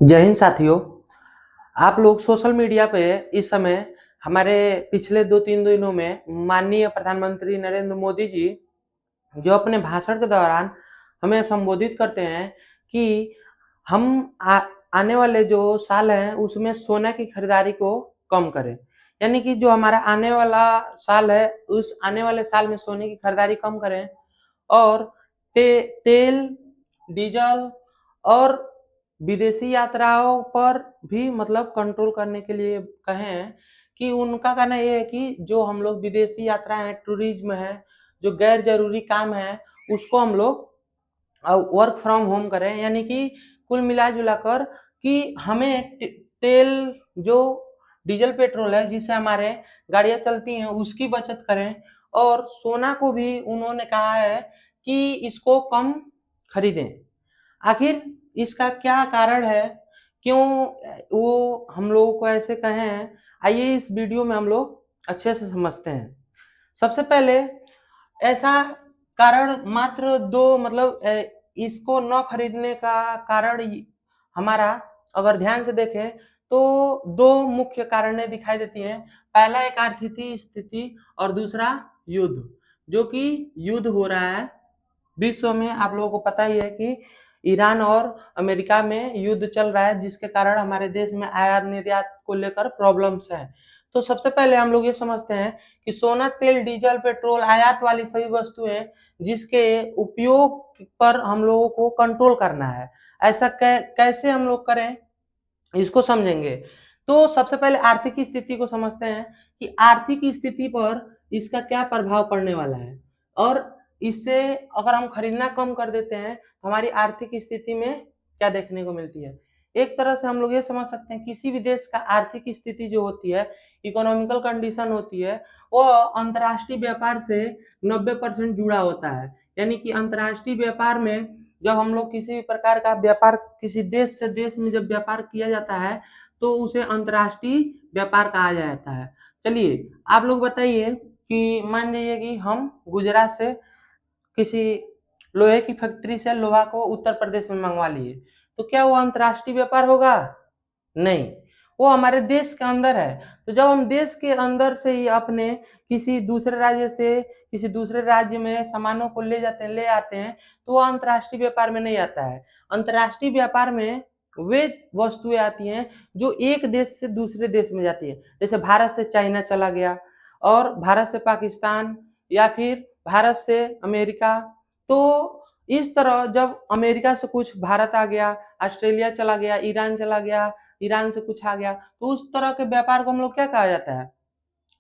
जय हिंद साथियों। आप लोग सोशल मीडिया पे इस समय हमारे पिछले 2-3 दिनों में माननीय प्रधानमंत्री नरेंद्र मोदी जी जो अपने भाषण के दौरान हमें संबोधित करते हैं कि हम आने वाले जो साल हैं उसमें सोना की खरीदारी को कम करें। यानी कि जो हमारा आने वाला साल है उस आने वाले साल में सोने की खरीदारी कम करें और तेल, डीजल और विदेशी यात्राओं पर भी मतलब कंट्रोल करने के लिए कहें कि उनका कहना ये है कि जो हम लोग विदेशी यात्रा है, टूरिज्म है, जो गैर ज़रूरी काम है, उसको हम लोग वर्क फ्रॉम होम करें। यानी कि कुल मिला-जुला कर कि हमें तेल जो डीजल पेट्रोल है जिससे हमारे गाड़ियाँ चलती हैं उसकी बचत करें और सोना को भी उन्होंने कहा है कि इसको कम खरीदें। आखिर इसका क्या कारण है? क्यों वो हम लोगों को ऐसे कहे हैं? आइए इस वीडियो में हम लोग अच्छे से समझते हैं। सबसे पहले ऐसा कारण मात्र 2 मतलब इसको न खरीदने का कारण हमारा अगर ध्यान से देखें तो 2 मुख्य कारणें दिखाई देती हैं। पहला एक आर्थिक स्थिति और दूसरा युद्ध, जो कि युद्ध हो रहा है विश्व में। आप लोगों को पता ही है कि ईरान और अमेरिका में युद्ध चल रहा है जिसके कारण हमारे देश में आयात निर्यात को लेकर प्रॉब्लम्स है। तो सबसे पहले हम लोग ये समझते हैं कि सोना, तेल, डीजल, पेट्रोल आयात वाली सभी वस्तुएं जिसके उपयोग पर हम लोगों को कंट्रोल करना है। ऐसा कैसे हम लोग करें इसको समझेंगे। तो सबसे पहले आर्थिक स्थिति को समझते हैं कि आर्थिक स्थिति पर इसका क्या प्रभाव पड़ने वाला है और इससे अगर हम खरीदना कम कर देते हैं तो हमारी आर्थिक स्थिति में क्या देखने को मिलती है। एक तरह से हम लोग ये समझ सकते हैं किसी भी देश का आर्थिक स्थिति जो होती है, इकोनॉमिकल कंडीशन होती है, वो अंतर्राष्ट्रीय व्यापार से 90% जुड़ा होता है। यानी कि अंतर्राष्ट्रीय व्यापार में जब हम लोग किसी भी प्रकार का व्यापार किसी देश से देश में जब व्यापार किया जाता है तो उसे अंतर्राष्ट्रीय व्यापार कहा जाता है। चलिए आप लोग बताइए कि मान लीजिए कि हम गुजरात से किसी लोहे की फैक्ट्री से लोहा को उत्तर प्रदेश में मंगवा लिए, तो क्या वो अंतर्राष्ट्रीय व्यापार होगा? नहीं, वो हमारे देश के अंदर है। तो जब हम देश के अंदर से ही अपने किसी दूसरे राज्य से किसी दूसरे राज्य में सामानों को ले आते हैं, तो वो अंतर्राष्ट्रीय व्यापार में नहीं आता है। अंतर्राष्ट्रीय व्यापार में वे वस्तुएं आती हैं जो एक देश से दूसरे देश में जाती है। जैसे भारत से चाइना चला गया और भारत से पाकिस्तान या फिर भारत से अमेरिका। तो इस तरह जब अमेरिका से कुछ भारत आ गया, ऑस्ट्रेलिया चला गया, ईरान चला गया, ईरान से कुछ आ गया, तो उस तरह के व्यापार को हम लोग क्या कहा जाता है?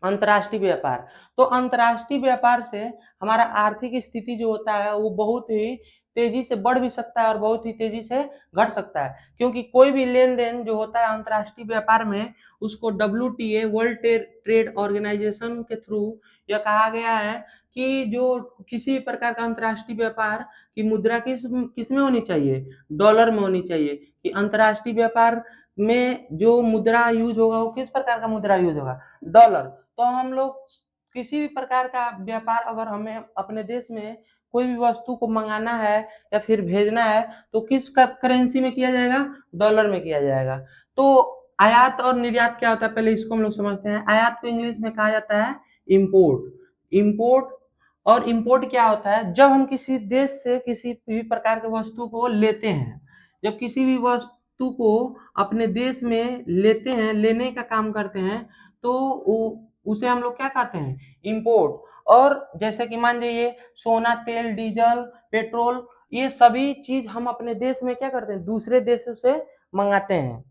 अंतर्राष्ट्रीय व्यापार। तो अंतर्राष्ट्रीय व्यापार से हमारा आर्थिक स्थिति जो होता है वो बहुत ही तेजी से बढ़ भी सकता है और बहुत ही तेजी से घट सकता है, क्योंकि कोई भी लेन देन जो होता है अंतर्राष्ट्रीय व्यापार में उसको WTA वर्ल्ड ट्रेड ऑर्गेनाइजेशन के थ्रू यह कहा गया है कि जो किसी भी प्रकार का अंतर्राष्ट्रीय व्यापार की मुद्रा किस में होनी चाहिए, डॉलर में होनी चाहिए। कि अंतर्राष्ट्रीय व्यापार में जो मुद्रा यूज होगा वो किस प्रकार का मुद्रा यूज होगा, डॉलर। तो हम लोग किसी भी प्रकार का व्यापार अगर हमें अपने देश में कोई भी वस्तु को मंगाना है या फिर भेजना है तो किस करेंसी में किया जाएगा, डॉलर में किया जाएगा। तो आयात और निर्यात क्या होता है पहले इसको हम लोग समझते हैं। आयात को इंग्लिश में कहा जाता है इम्पोर्ट। इम्पोर्ट और इम्पोर्ट क्या होता है, जब हम किसी देश से किसी भी प्रकार के वस्तु को लेते हैं, जब किसी भी वस्तु को अपने देश में लेते हैं, लेने का काम करते हैं, तो उसे हम लोग क्या कहते हैं, इम्पोर्ट। और जैसे कि मान लीजिए सोना, तेल, डीजल, पेट्रोल, ये सभी चीज हम अपने देश में क्या करते हैं, दूसरे देशों से मंगाते हैं।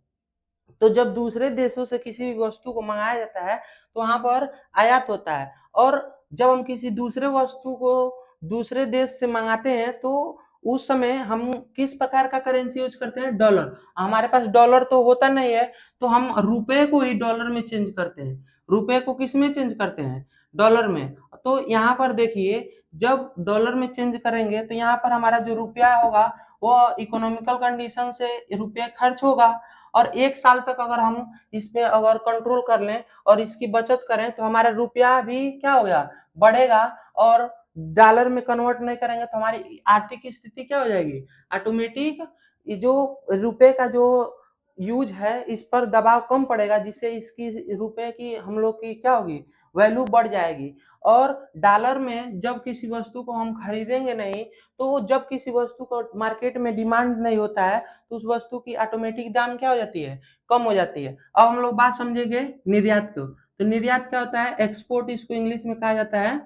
तो जब दूसरे देशों से किसी भी वस्तु को मंगाया जाता है तो वहां पर आयात होता है। और जब हम किसी दूसरे वस्तु को दूसरे देश से मंगाते हैं तो उस समय हम किस प्रकार का करेंसी यूज करते हैं, डॉलर। हमारे पास डॉलर तो होता नहीं है तो हम रुपए को ही डॉलर में चेंज करते हैं। रुपए को किस में चेंज करते हैं, डॉलर में। तो यहाँ पर देखिए जब डॉलर में चेंज करेंगे तो यहाँ पर हमारा जो रुपया होगा वो इकोनॉमिकल कंडीशन से रुपया खर्च होगा। और 1 साल तक अगर हम इस पे अगर कंट्रोल कर लें और इसकी बचत करें तो हमारा रुपया भी क्या हो गया, बढ़ेगा। और डॉलर में कन्वर्ट नहीं करेंगे तो हमारी आर्थिक स्थिति क्या हो जाएगी, ऑटोमेटिक। ये जो रुपए का जो यूज है इस पर दबाव कम पड़ेगा, जिससे इसकी रुपए की हम लोग की क्या होगी, वैल्यू बढ़ जाएगी। और डॉलर में जब किसी वस्तु को हम खरीदेंगे नहीं, तो जब किसी वस्तु को मार्केट में डिमांड नहीं होता है तो उस वस्तु की ऑटोमेटिक दाम क्या हो जाती है, कम हो जाती है। अब हम लोग बात समझेंगे निर्यात को। तो निर्यात क्या होता है, एक्सपोर्ट इसको इंग्लिश में कहा जाता है।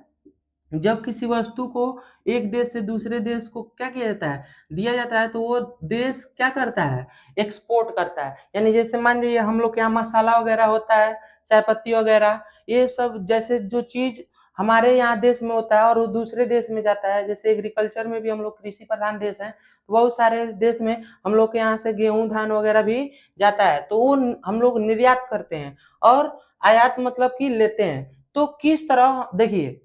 जब किसी वस्तु को एक देश से दूसरे देश को क्या किया जाता है, दिया जाता है, तो वो देश क्या करता है, एक्सपोर्ट करता है। यानी जैसे मान लीजिए हम लोग के यहाँ मसाला वगैरह होता है, चाय पत्ती वगैरह, ये सब जैसे जो चीज हमारे यहाँ देश में होता है और वो दूसरे देश में जाता है, जैसे एग्रीकल्चर में भी हम लोग कृषि प्रधान देश हैं, तो बहुत सारे देश में हम लोग के यहाँ से गेहूं धान वगैरह भी जाता है, तो वो हम लोग निर्यात करते हैं। और आयात मतलब कि लेते हैं। तो किस तरह देखिए,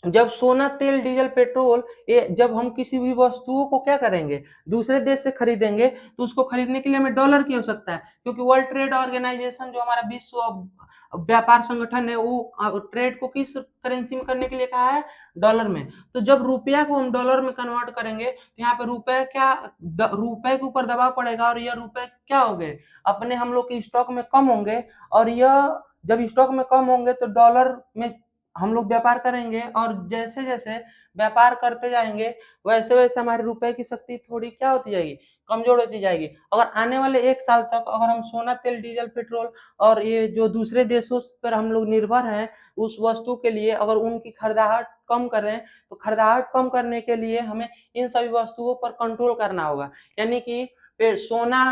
जब सोना, तेल, डीजल, पेट्रोल, ये जब हम किसी भी वस्तुओं को क्या करेंगे, दूसरे देश से खरीदेंगे, तो उसको खरीदने के लिए हमें डॉलर की आवश्यकता है, क्योंकि वर्ल्ड ट्रेड ऑर्गेनाइजेशन जो हमारा विश्व व्यापार संगठन है, वो ट्रेड को किस करेंसी में करने के लिए कहा है, डॉलर में। तो जब रुपया को हम डॉलर में कन्वर्ट करेंगे, तो यहाँ पे रुपए के ऊपर दबाव पड़ेगा और यह रुपए क्या हो गए, अपने हम लोग के स्टॉक में कम होंगे। और यह जब स्टॉक में कम होंगे तो डॉलर में हम लोग व्यापार करेंगे, और जैसे जैसे व्यापार करते जाएंगे वैसे वैसे हमारे रुपए की शक्ति थोड़ी क्या होती जाएगी, कमजोर होती जाएगी। अगर आने वाले 1 साल तक अगर हम सोना, तेल, डीजल, पेट्रोल और ये जो दूसरे देशों पर हम लोग निर्भर हैं उस वस्तु के लिए, अगर उनकी खरीदाहट कम करें, तो खरीदाहट कम करने के लिए हमें इन सभी वस्तुओं पर कंट्रोल करना होगा। यानी कि सोना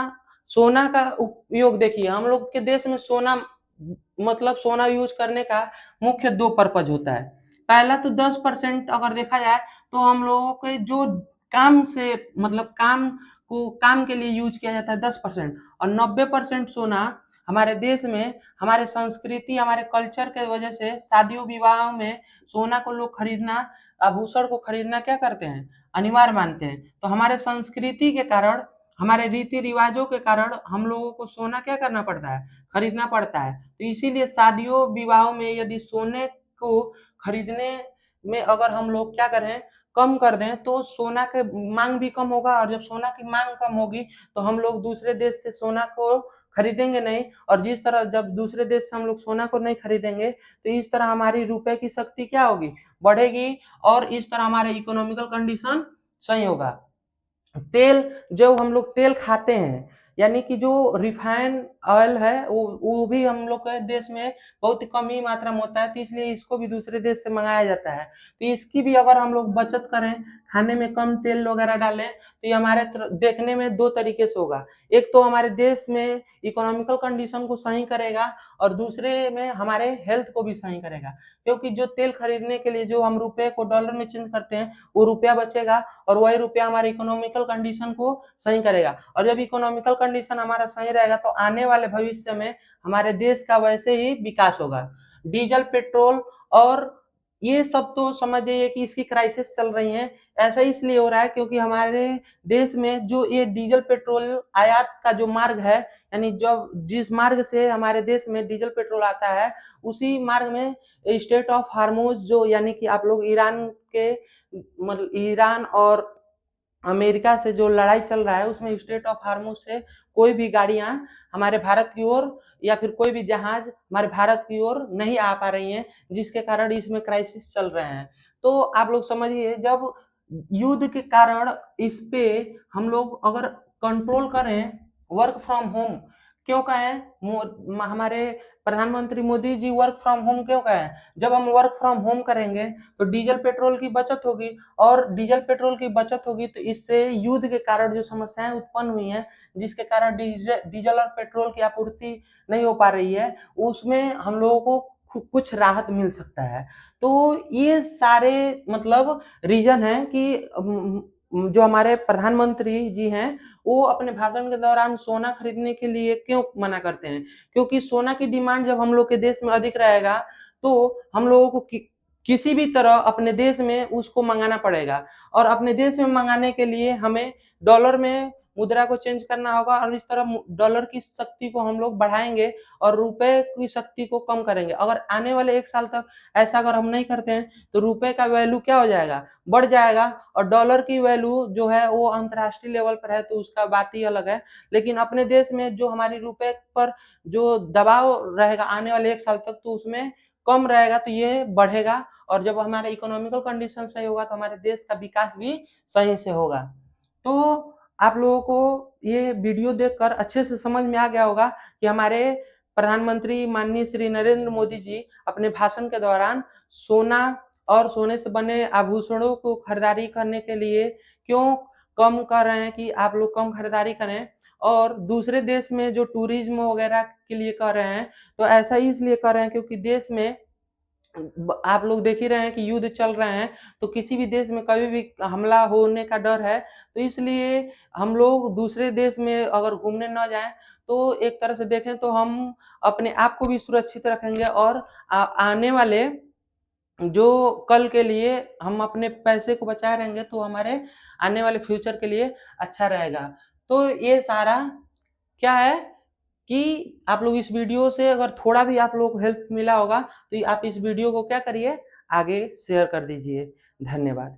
सोना का उपयोग देखिए, हम लोग के देश में सोना मतलब सोना यूज करने का मुख्य 2 पर्पज होता है। पहला तो 10% अगर देखा जाए तो हम लोगों के जो काम से मतलब काम के लिए यूज किया जाता है 10%, और 90% सोना हमारे देश में हमारे संस्कृति, हमारे कल्चर के वजह से शादियों विवाहों में सोना को लोग खरीदना, आभूषण को खरीदना क्या करते हैं, अनिवार्य मानते हैं। तो हमारे संस्कृति के कारण, हमारे रीति रिवाजों के कारण हम लोगों को सोना क्या करना पड़ता है, खरीदना पड़ता है। तो इसीलिए शादियों विवाहों में यदि सोने को खरीदने में अगर हम लोग क्या करें, कम कर दें, तो सोना के मांग भी कम होगा, और जब सोना की मांग कम होगी तो हम लोग दूसरे देश से सोना को खरीदेंगे नहीं। और जिस तरह जब दूसरे देश से हम लोग सोना को नहीं खरीदेंगे, तो इस तरह हमारी रुपए की शक्ति क्या होगी, बढ़ेगी, और इस तरह हमारे इकोनॉमिकल कंडीशन सही होगा। तेल, जो हम लोग तेल खाते हैं, यानी कि जो रिफाइंड ऑयल है वो भी हम लोग के देश में बहुत कम ही मात्रा में होता है, तो इसलिए इसको भी दूसरे देश से मंगाया जाता है। तो इसकी भी अगर हम लोग बचत करें, खाने में कम तेल वगैरह डालें, तो ये हमारे देखने में 2 तरीके से होगा। एक तो हमारे देश में इकोनॉमिकल कंडीशन को सही करेगा, और दूसरे में हमारे हेल्थ को भी सही करेगा, क्योंकि जो तेल खरीदने के लिए जो हम रुपए को डॉलर में चेंज करते हैं वो रुपया बचेगा, और वही रुपया हमारे इकोनॉमिकल कंडीशन को सही करेगा। और जब इकोनॉमिकल कंडीशन हमारा सही रहेगा तो आने वाले भविष्य में हमारे देश का वैसे ही विकास होगा। डीजल, पेट्रोल और ये सब तो समझ जाइए कि इसकी क्राइसिस चल रही है। ऐसा इसलिए हो रहा है क्योंकि हमारे देश में जो ये डीजल पेट्रोल आयात का जो मार्ग है, यानी जब जिस मार्ग से हमारे देश में डीजल पेट्रोल आता है, उसी मार्ग में स्टेट ऑफ हार्मोज, जो यानी कि आप लोग ईरान के मतलब ईरान और अमेरिका से जो लड़ाई चल रहा है उसमें स्टेट ऑफ हार्मोज से कोई भी गाड़ियां हमारे भारत की ओर, या फिर कोई भी जहाज हमारे भारत की ओर नहीं आ पा रही हैं, जिसके कारण इसमें क्राइसिस चल रहे हैं। तो आप लोग समझिए, जब युद्ध के कारण इस पे हम लोग अगर कंट्रोल करें, वर्क फ्रॉम होम क्यों कहें, हमारे प्रधानमंत्री Modi ji work from home क्यों कहें, जब हम वर्क फ्रॉम होम करेंगे तो डीजल पेट्रोल की बचत होगी, और डीजल पेट्रोल की बचत होगी तो इससे युद्ध के कारण जो समस्याएं उत्पन्न हुई हैं, जिसके कारण डीजल और पेट्रोल की आपूर्ति नहीं हो पा रही है, उसमें हम लोगों को कुछ राहत मिल सकता है। तो ये सारे मतलब रीजन है कि जो हमारे प्रधानमंत्री जी हैं वो अपने भाषण के दौरान सोना खरीदने के लिए क्यों मना करते हैं, क्योंकि सोना की डिमांड जब हम लोग के देश में अधिक रहेगा तो हम लोगों को किसी भी तरह अपने देश में उसको मंगाना पड़ेगा, और अपने देश में मंगाने के लिए हमें डॉलर में मुद्रा को चेंज करना होगा और इस तरह डॉलर की शक्ति को हम लोग बढ़ाएंगे और रुपए की शक्ति को कम करेंगे। अगर आने वाले 1 साल तक ऐसा अगर हम नहीं करते हैं तो रुपए का वैल्यू क्या हो जाएगा, बढ़ जाएगा और डॉलर की वैल्यू जो है वो अंतर्राष्ट्रीय लेवल पर है तो उसका बात ही अलग है। लेकिन अपने देश में जो हमारी रुपए पर जो दबाव रहेगा आने वाले 1 साल तक तो उसमें कम रहेगा, तो ये बढ़ेगा और जब हमारा इकोनॉमिकल कंडीशन सही होगा तो हमारे देश का विकास भी सही से होगा। तो आप लोगों को ये वीडियो देखकर अच्छे से समझ में आ गया होगा कि हमारे प्रधानमंत्री माननीय श्री नरेंद्र मोदी जी अपने भाषण के दौरान सोना और सोने से बने आभूषणों को खरीदारी करने के लिए क्यों कम कर रहे हैं कि आप लोग कम खरीदारी करें और दूसरे देश में जो टूरिज्म वगैरह के लिए कर रहे हैं, तो ऐसा इसलिए कर रहे हैं क्योंकि देश में आप लोग देख ही रहे हैं कि युद्ध चल रहे हैं, तो किसी भी देश में कभी भी हमला होने का डर है, तो इसलिए हम लोग दूसरे देश में अगर घूमने ना जाएँ, तो एक तरह से देखें तो हम अपने आप को भी सुरक्षित रखेंगे और आने वाले जो कल के लिए हम अपने पैसे को बचाए रहेंगे, तो हमारे आने वाले फ्यूचर के लिए अच्छा रहेगा। तो ये सारा क्या है कि आप लोग इस वीडियो से अगर थोड़ा भी आप लोग को हेल्प मिला होगा तो आप इस वीडियो को क्या करिए, आगे शेयर कर दीजिए। धन्यवाद।